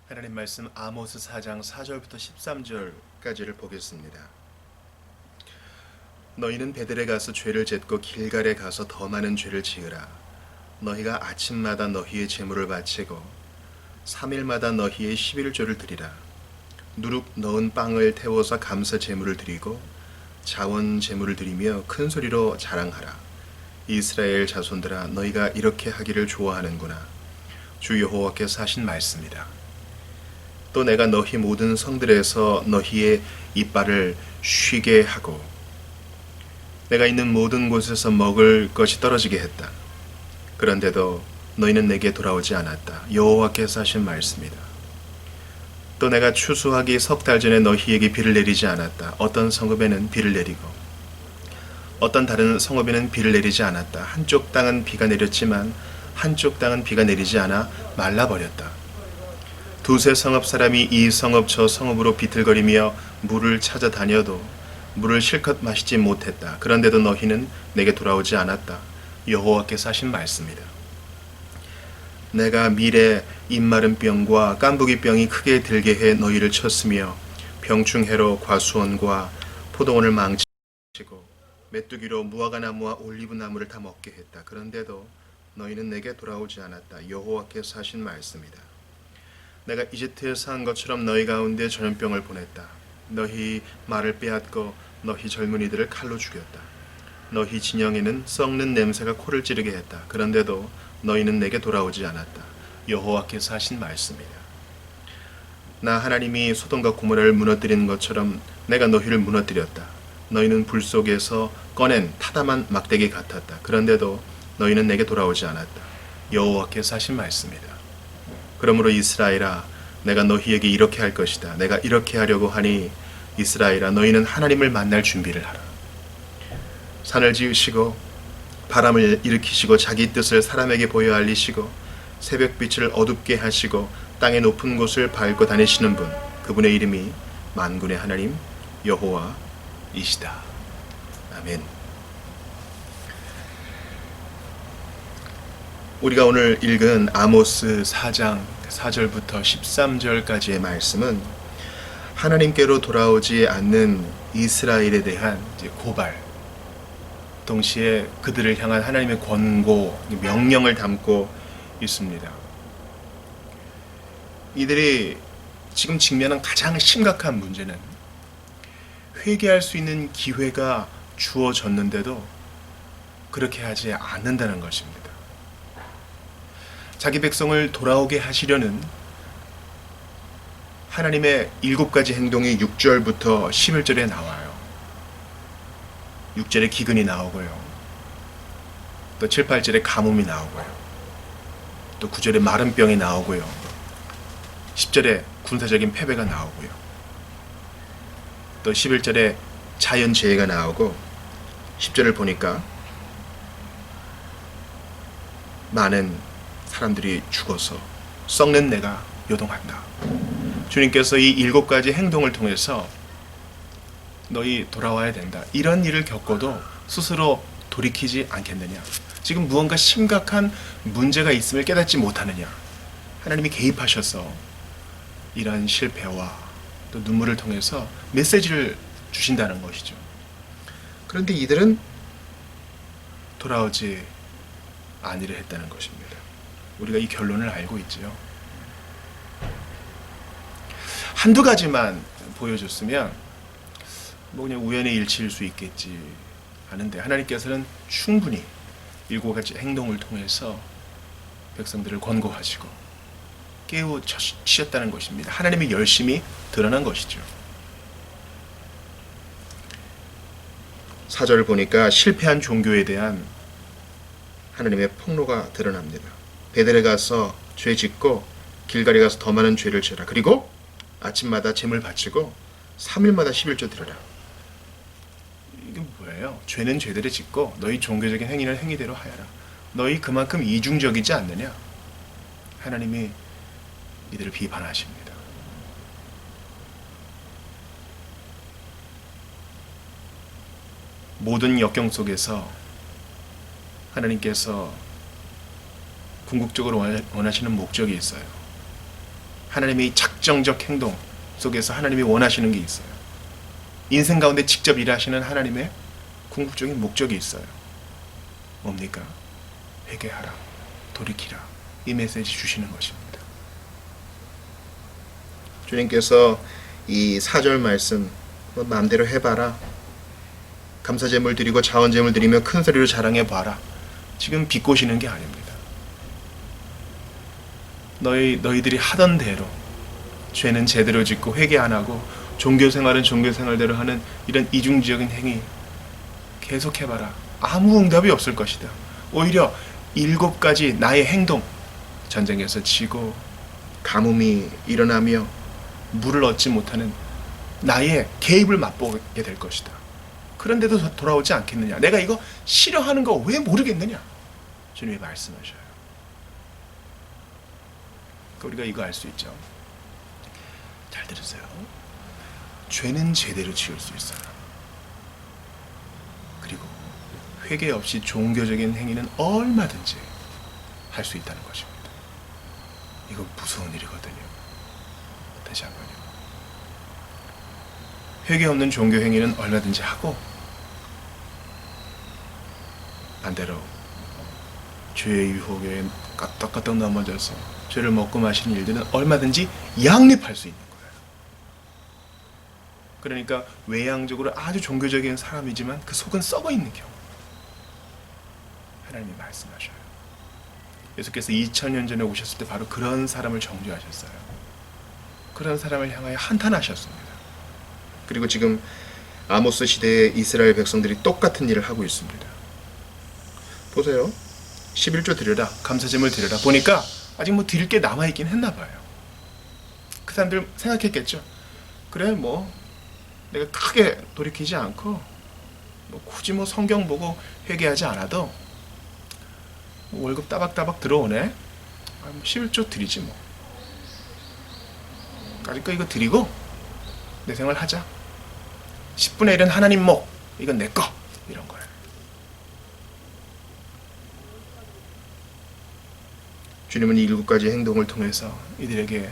하나님 말씀 아모스 4장 4절부터 13절까지를 보겠습니다. 너희는 베델에 가서 죄를 짓고 길갈에 가서 더 많은 죄를 지으라. 너희가 아침마다 너희의 제물을 바치고 3일마다 너희의 11조를 드리라. 누룩 넣은 빵을 태워서 감사 제물을 드리고 자원 제물을 드리며 큰 소리로 자랑하라. 이스라엘 자손들아, 너희가 이렇게 하기를 좋아하는구나. 주 여호와께서 하신 말씀이다. 또 내가 너희 모든 성들에서 너희의 이빨을 쉬게 하고 내가 있는 모든 곳에서 먹을 것이 떨어지게 했다. 그런데도 너희는 내게 돌아오지 않았다. 여호와께서 하신 말씀이다. 또 내가 추수하기 석 달 전에 너희에게 비를 내리지 않았다. 어떤 성읍에는 비를 내리고 어떤 다른 성읍에는 비를 내리지 않았다. 한쪽 땅은 비가 내렸지만 한쪽 땅은 비가 내리지 않아 말라버렸다. 두세 성읍 사람이 이 성읍 저 성읍으로 비틀거리며 물을 찾아다녀도 물을 실컷 마시지 못했다. 그런데도 너희는 내게 돌아오지 않았다. 여호와께서 하신 말씀이다. 내가 밀에 입마른 병과 깐부기 병이 크게 들게 해 너희를 쳤으며 병충해로 과수원과 포도원을 망치고 메뚜기로 무화과나무와 올리브나무를 다 먹게 했다. 그런데도 너희는 내게 돌아오지 않았다. 여호와께서 하신 말씀이다. 내가 이집트에서 한 것처럼 너희 가운데 전염병을 보냈다. 너희 말을 빼앗고 너희 젊은이들을 칼로 죽였다. 너희 진영에는 썩는 냄새가 코를 찌르게 했다. 그런데도 너희는 내게 돌아오지 않았다. 여호와께서 하신 말씀이다. 나 하나님이 소돔과 고모라를 무너뜨리는 것처럼 내가 너희를 무너뜨렸다. 너희는 불 속에서 꺼낸 타담한 막대기 같았다. 그런데도 너희는 내게 돌아오지 않았다. 여호와께서 하신 말씀이다. 그러므로 이스라엘아, 내가 너희에게 이렇게 할 것이다. 내가 이렇게 하려고 하니 이스라엘아, 너희는 하나님을 만날 준비를 하라. 산을 지으시고 바람을 일으키시고 자기 뜻을 사람에게 보여 알리시고 새벽빛을 어둡게 하시고 땅의 높은 곳을 밟고 다니시는 분, 그분의 이름이 만군의 하나님 여호와이시다. 아멘. 우리가 오늘 읽은 아모스 4장 4절부터 13절까지의 말씀은 하나님께로 돌아오지 않는 이스라엘에 대한 고발, 동시에 그들을 향한 하나님의 권고, 명령을 담고 있습니다. 이들이 지금 직면한 가장 심각한 문제는 회개할 수 있는 기회가 주어졌는데도 그렇게 하지 않는다는 것입니다. 자기 백성을 돌아오게 하시려는 하나님의 7가지 행동이 6절부터 11절에 나와요. 6절에 기근이 나오고요. 또 7, 8절에 가뭄이 나오고요. 또 9절에 마른 병이 나오고요. 10절에 군사적인 패배가 나오고요. 또 11절에 자연재해가 나오고 10절을 보니까 많은 사람들이 죽어서 썩는 내가 요동한다. 주님께서 이 7가지 행동을 통해서 너희 돌아와야 된다. 이런 일을 겪어도 스스로 돌이키지 않겠느냐. 지금 무언가 심각한 문제가 있음을 깨닫지 못하느냐. 하나님이 개입하셔서 이러한 실패와 또 눈물을 통해서 메시지를 주신다는 것이죠. 그런데 이들은 돌아오지 아니려 했다는 것입니다. 우리가 이 결론을 알고 있지요. 한두 가지만 보여줬으면 뭐 그냥 우연의 일치일 수 있겠지 하는데 하나님께서는 충분히 7가지 행동을 통해서 백성들을 권고하시고 깨우치셨다는 것입니다. 하나님의 열심이 드러난 것이죠. 4절을 보니까 실패한 종교에 대한 하나님의 폭로가 드러납니다. 베델에 가서 죄 짓고 길갈에 가서 더 많은 죄를 지어라. 그리고 아침마다 제물 바치고 3일마다 11조 드려라. 이게 뭐예요? 죄는 죄대로 짓고 너희 종교적인 행위는 행위대로 하여라. 너희 그만큼 이중적이지 않느냐? 하나님이 이들을 비판하십니다. 모든 역경 속에서 하나님께서 궁극적으로 원하시는 목적이 있어요. 하나님의 작정적 행동 속에서 하나님이 원하시는 게 있어요. 인생 가운데 직접 일하시는 하나님의 궁극적인 목적이 있어요. 뭡니까? 회개하라, 돌이키라. 이 메시지 주시는 것입니다. 주님께서 이 4절 말씀 마음대로 해봐라, 감사제물 드리고 자원제물 드리며 큰 소리로 자랑해봐라, 지금 비꼬시는 게 아닙니다. 너희들이 하던 대로 죄는 제대로 짓고 회개 안 하고 종교생활은 종교생활대로 하는 이런 이중적인 행위 계속해봐라. 아무 응답이 없을 것이다. 오히려 7가지 나의 행동, 전쟁에서 지고 가뭄이 일어나며 물을 얻지 못하는 나의 개입을 맛보게 될 것이다. 그런데도 돌아오지 않겠느냐? 내가 이거 싫어하는 거 왜 모르겠느냐? 주님이 말씀하셔요. 우리가 이거 알 수 있죠. 잘 들으세요. 죄는 제대로 지을 수 있어요. 그리고 회개 없이 종교적인 행위는 얼마든지 할 수 있다는 것입니다. 이거 무서운 일이거든요. 다시 한번요. 회개 없는 종교 행위는 얼마든지 하고, 반대로 죄의 유혹에 까딱까딱 넘어져서 죄를 먹고 마시는 일들은 얼마든지 양립할 수 있는 거예요. 그러니까 외향적으로 아주 종교적인 사람이지만 그 속은 썩어 있는 경우, 하나님이 말씀하셔요. 예수께서 2000년 전에 오셨을 때 바로 그런 사람을 정죄하셨어요. 그런 사람을 향하여 한탄하셨습니다. 그리고 지금 아모스 시대의 이스라엘 백성들이 똑같은 일을 하고 있습니다. 보세요. 11조 드려라, 감사제물 드려라. 보니까 아직 뭐 드릴 게 남아있긴 했나 봐요. 그 사람들 생각했겠죠. 그래, 뭐 내가 크게 돌이키지 않고 굳이 성경 보고 회개하지 않아도 월급 따박따박 들어오네. 11조 드리지 뭐. 까짓 거 이거 드리고 내 생활 하자. 10분의 1은 하나님 목, 이건 내 거. 이런 거예요. 주님은 이 7가지 행동을 통해서 이들에게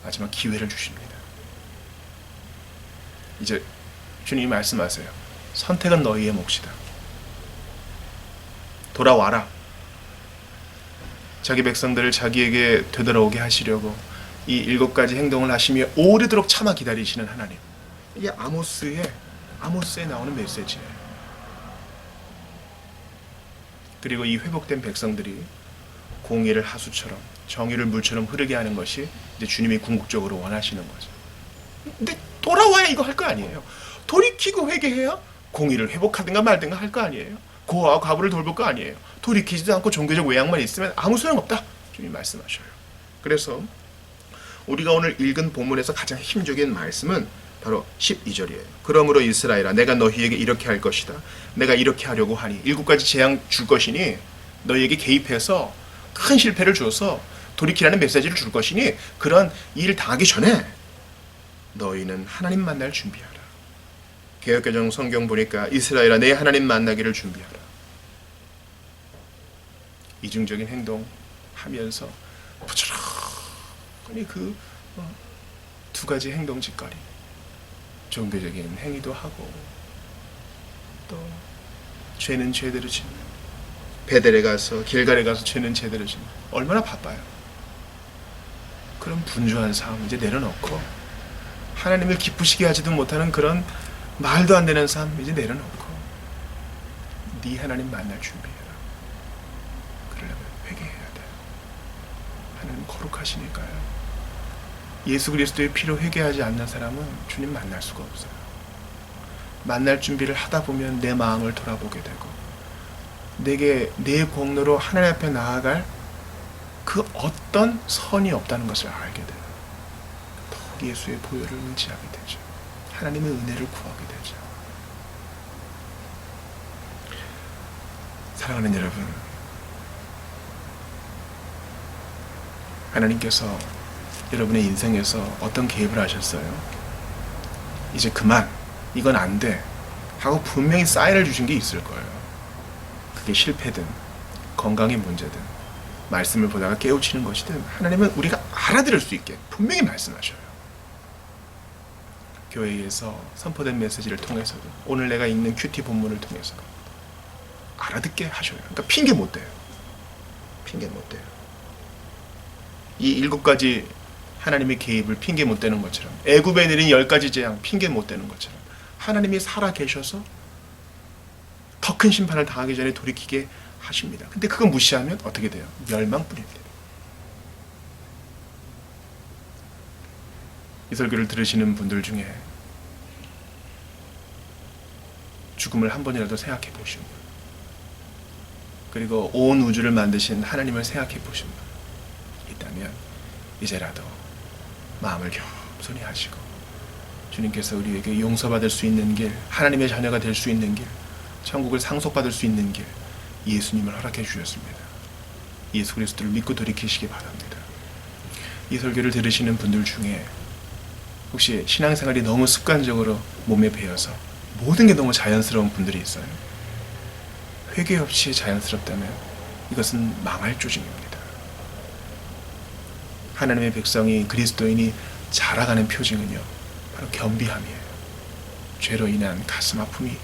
마지막 기회를 주십니다. 이제 주님이 말씀하세요. 선택은 너희의 몫이다. 돌아와라. 자기 백성들을 자기에게 되돌아오게 하시려고 이 7가지 행동을 하시며 오래도록 참아 기다리시는 하나님. 이게 아모스에 나오는 메시지예요. 그리고 이 회복된 백성들이 공의를 하수처럼, 정의를 물처럼 흐르게 하는 것이 이제 주님이 궁극적으로 원하시는 거죠. 근데 돌아와야 이거 할 거 아니에요. 돌이키고 회개해야 공의를 회복하든가 말든가 할 거 아니에요. 고아와 과부를 돌볼 거 아니에요. 돌이키지도 않고 종교적 외양만 있으면 아무 소용없다. 주님 말씀하셔요. 그래서 우리가 오늘 읽은 본문에서 가장 힘적인 말씀은 바로 12절이에요. 그러므로 이스라엘아, 내가 너희에게 이렇게 할 것이다. 내가 이렇게 하려고 하니 7가지 재앙 줄 것이니 너희에게 개입해서 큰 실패를 주어서 돌이키라는 메시지를 줄 것이니 그런 일 당하기 전에 너희는 하나님 만날 준비하라. 개역개정 성경 보니까 이스라엘아, 내 하나님 만나기를 준비하라. 이중적인 행동 하면서 부지런히 그 2가지 행동 짓거리, 종교적인 행위도 하고 또 죄는 죄대로 짓는, 베델에 가서 길갈에 가서 죄는 제대로 짓는, 얼마나 바빠요. 그런 분주한 삶 이제 내려놓고 하나님을 기쁘시게 하지도 못하는 그런 말도 안 되는 삶 이제 내려놓고 네 하나님 만날 준비해라. 그러려면 회개해야 돼. 하나님 거룩하시니까요. 예수 그리스도의 피로 회개하지 않는 사람은 주님 만날 수가 없어요. 만날 준비를 하다 보면 내 마음을 돌아보게 되고 내게 내 공로로 하나님 앞에 나아갈 그 어떤 선이 없다는 것을 알게 돼요. 더 예수의 보혈을 의지하게 되죠. 하나님의 은혜를 구하게 되죠. 사랑하는 여러분, 하나님께서 여러분의 인생에서 어떤 개입을 하셨어요? 이제 그만, 이건 안 돼 하고 분명히 사인을 주신 게 있을 거예요. 그게 실패든 건강의 문제든 말씀을 보다가 깨우치는 것이든 하나님은 우리가 알아들을 수 있게 분명히 말씀하셔요. 교회에서 선포된 메시지를 통해서도 오늘 내가 읽는 큐티 본문을 통해서도 알아듣게 하셔요. 그러니까 핑계 못 대요. 핑계 못 대요. 이 7가지 하나님의 개입을 핑계 못 대는 것처럼, 애굽에 내린 10가지 재앙 핑계 못 대는 것처럼 하나님이 살아 계셔서 더 큰 심판을 당하기 전에 돌이키게 하십니다. 근데 그거 무시하면 어떻게 돼요? 멸망뿐입니다. 이 설교를 들으시는 분들 중에 죽음을 한 번이라도 생각해 보신 분, 그리고 온 우주를 만드신 하나님을 생각해 보신 분 있다면 이제라도 마음을 겸손히 하시고 주님께서 우리에게 용서받을 수 있는 길, 하나님의 자녀가 될 수 있는 길, 천국을 상속받을 수 있는 길, 예수님을 허락해 주셨습니다. 예수 그리스도를 믿고 돌이키시기 바랍니다. 이 설교를 들으시는 분들 중에 혹시 신앙생활이 너무 습관적으로 몸에 배어서 모든 게 너무 자연스러운 분들이 있어요. 회개 없이 자연스럽다면 이것은 망할 조짐입니다. 하나님의 백성이, 그리스도인이 자라가는 표징은요, 바로 겸비함이에요. 죄로 인한 가슴 아픔이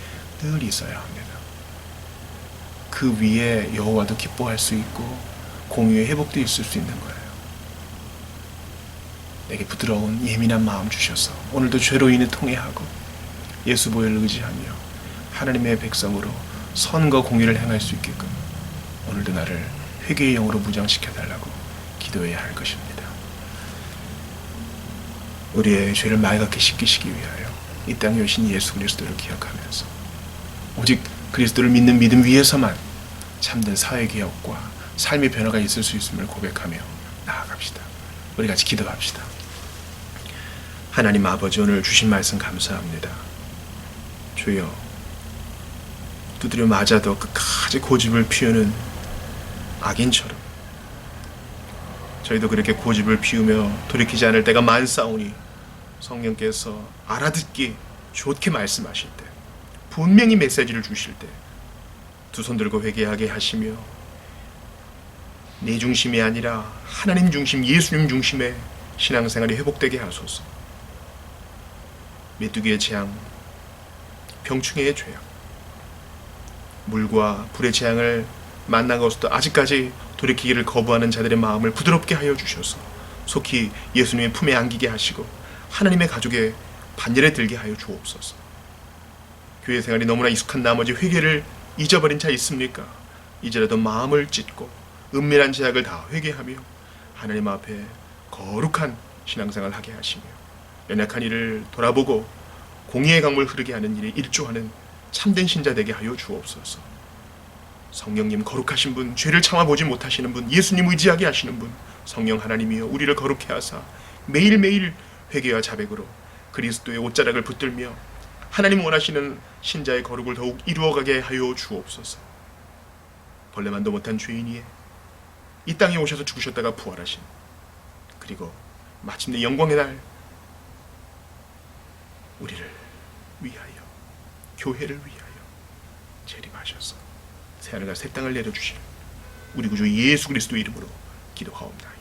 늘 있어야 합니다. 그 위에 여호와도 기뻐할 수 있고 공유의 회복도 있을 수 있는 거예요. 내게 부드러운 예민한 마음 주셔서 오늘도 죄로 인해 통회하고 예수 보혈을 의지하며 하나님의 백성으로 선과 공의를 행할 수 있게끔 오늘도 나를 회개의 영으로 무장시켜달라고 기도해야 할 것입니다. 우리의 죄를 맑게 씻기시기 위하여 이 땅에 오신 예수 그리스도를 기억하면서 오직 그리스도를 믿는 믿음 위에서만 참된 사회개혁과 삶의 변화가 있을 수 있음을 고백하며 나아갑시다. 우리 같이 기도합시다. 하나님 아버지, 오늘 주신 말씀 감사합니다. 주여, 두드려 맞아도 끝까지 고집을 피우는 악인처럼 저희도 그렇게 고집을 피우며 돌이키지 않을 때가 많사오니 성령께서 알아듣기 좋게 말씀하실 때, 분명히 메시지를 주실 때 두 손 들고 회개하게 하시며 내 중심이 아니라 하나님 중심, 예수님 중심의 신앙생활이 회복되게 하소서. 메뚜기의 재앙, 병충해의 죄악, 물과 불의 재앙을 만나고서도 아직까지 돌이키기를 거부하는 자들의 마음을 부드럽게 하여 주셔서 속히 예수님의 품에 안기게 하시고 하나님의 가족의 반열에 들게 하여 주옵소서. 교회 생활이 너무나 익숙한 나머지 회개를 잊어버린 자 있습니까? 이제라도 마음을 찢고 은밀한 죄악을 다 회개하며 하나님 앞에 거룩한 신앙생활을 하게 하시며 연약한 이를 돌아보고 공의의 강물 흐르게 하는 일에 일조하는 참된 신자 되게 하여 주옵소서. 성령님, 거룩하신 분, 죄를 참아보지 못하시는 분, 예수님 의지하게 하시는 분, 성령 하나님이여 우리를 거룩해 하사 매일매일 회개와 자백으로 그리스도의 옷자락을 붙들며 하나님 원하시는 신자의 거룩을 더욱 이루어가게 하여 주옵소서. 벌레만도 못한 죄인이에 이 땅에 오셔서 죽으셨다가 부활하신, 그리고 마침내 영광의 날 우리를 위하여, 교회를 위하여 재림하셔서 새하늘과 새 땅을 내려주실 우리 구주 예수 그리스도 이름으로 기도하옵나이다.